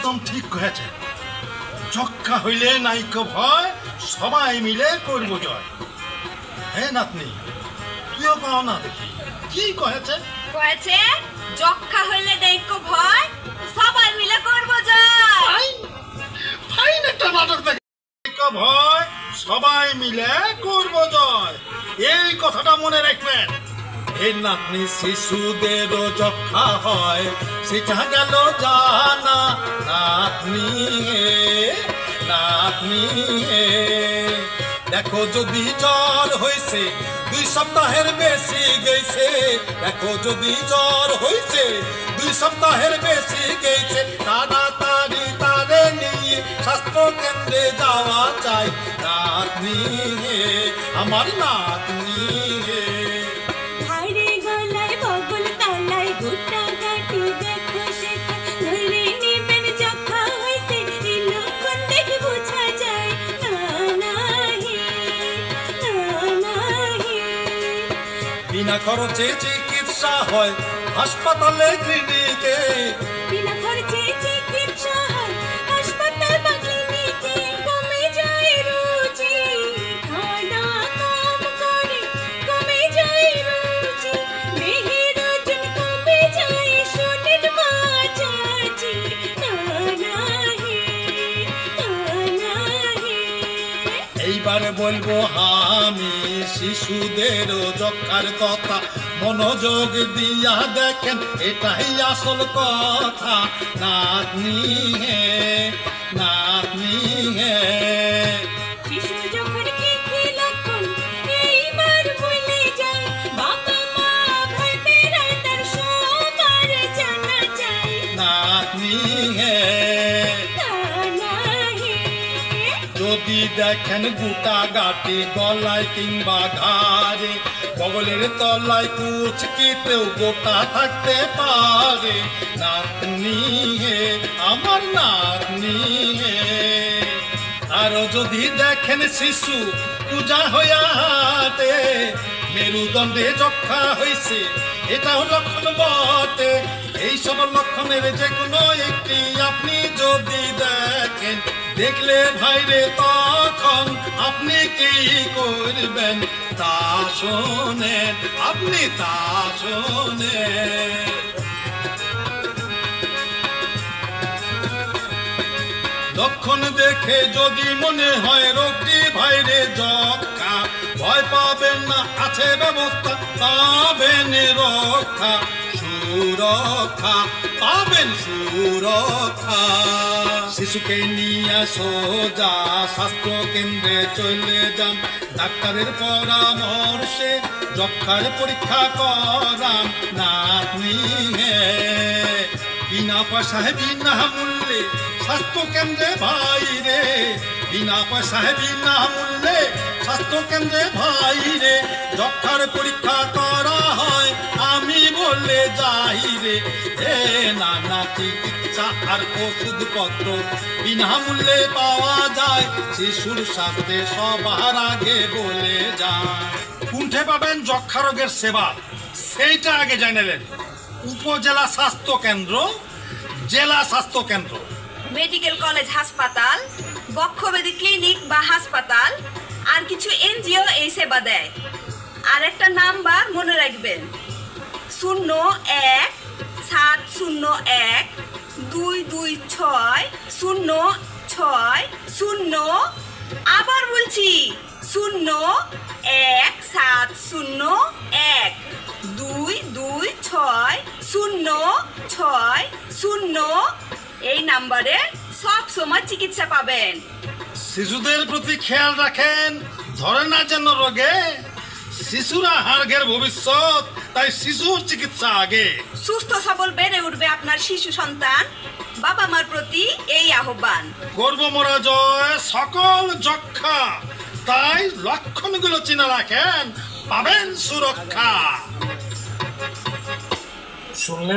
একদম ঠিক হয়েছে। যক্ষা হইলে নাইক ভয়, সবাই মিলে করব জয়। হে নাতনি, তুইও কও না দেখি কি কয়েছে। কয়েছে যক্ষা হইলে নাইক ভয়, সবাই মিলে করব জয়। ফাইন একটা নাটক দেখে। ভয়, সবাই মিলে করব জয়, এই কথাটা মনে রাখবেন। এই নাতনি শিশুদেরও যক্ষা হয়, সেটা গেল জানা। নাতনি নাতনি দেখো যদি জ্বর হয়েছে 2 সপ্তাহের বেশি গেছে, দেখো যদি জ্বর হয়েছে 2 সপ্তাহের বেশি গেছে, তাড়াতাড়ি তারে নিয়ে স্বাস্থ্য কেন্দ্রে যাওয়া চাই। নাতনি আমার নাতনি। বিনা খরচে চিকিৎসা হয় হাসপাতালে ক্লিনিকে, বিনা খরচে চিকিৎসা হয় হাসপাতাল বা ক্লিনিকে। কমে যায় রুচি, খাওয়া কম করে কমে যায় রুচি, দেহের ওজন কমে যায় শোনেন মা চাচি। এইবার বলবো আমি শিশুদেরও যক্ষার কথা, মনোযোগ দিয়া দেখেন এটাই আসল কথা। নাতনি হে নাতনি হে, শিশু যখন কি কি লক্ষণ এইবার বলে যায়, বাবা মা ভাই বেড়ায় তার সবার জানা চাই। নাতনি হে যদি দেখেন গোটা গাটি গলায় কিংবা ঘাড়ে, বগলের তলায় কুচকিতেও গোটা থাকতে পারে। নাতনি হে আমার নাতনি হে। আরো যদি দেখেন শিশু পূজা হইয়া হাটে, মেরুদণ্ডে যক্ষা হইছে এটাও লক্ষণ বটে। এইসব লক্ষণের যে কোনো একটি আপনি যদি দেখেন, দেখলে ভাইরে তখন আপনি কি করবেন তা শোনেন, আপনি তা শোনেন। লক্ষণ দেখে যদি মনে হয় রোগটি ভাইরে যক্ষা, ভয় পাবেন না, আছে ব্যবস্থা, পাবেন রক্ষা, সুরক্ষা পাবেন সুরক্ষা। শিশুকে নিয়ে সোজা স্বাস্থ্য কেন্দ্রে চলে যান, ডাক্তারের পরামর্শে যক্ষার পরীক্ষা করান। নাতনি হে বিনা পয়সায় বিনা মূল্যে স্বাস্থ্য কেন্দ্রে ভাইরে, বিনা পয়সায় বিনা মূল্যে স্বাস্থ্য কেন্দ্রে ভাইরে যক্ষার পরীক্ষা করা হয়। আমি বলে যাই রে, এ নানা চিকিৎসা আর ওষুধপত্র বিনামূল্যে পাওয়া যায়, শিশুর স্বাস্থ্যে সবার আগে বলে যায়। কোনঠে পাবেন যক্ষা রোগের সেবা সেইটা আগে জানালেন। উপজেলা স্বাস্থ্য কেন্দ্র, জেলা স্বাস্থ্য কেন্দ্র, মেডিকেল কলেজ হাসপাতাল, বক্ষব্যাধি ক্লিনিক বা হাসপাতাল, আর কিছু এনজিও এই সেবা দেয়। আর একটা নাম্বার মনে রাখবেন, 01-701-226-060। আবার বলছি 01-701-226-060। এই নাম্বারে সব সময় চিকিৎসা পাবেন। শিশুদের প্রতি খেয়াল রাখেন, ধরে না যেন রোগে। শিশুরা হাড়ের ভবিষ্যৎ, তাই শিশুর চিকিৎসা আগে। সুস্থ সবল বেড়ে উঠবে আপনার শিশু সন্তান। বাবা মার প্রতি এই আহ্বান। করব মোরা জয় সকল যক্ষা, তাই লক্ষণগুলো চিনে রাখেন, পাবেন সুরক্ষা। শুনলে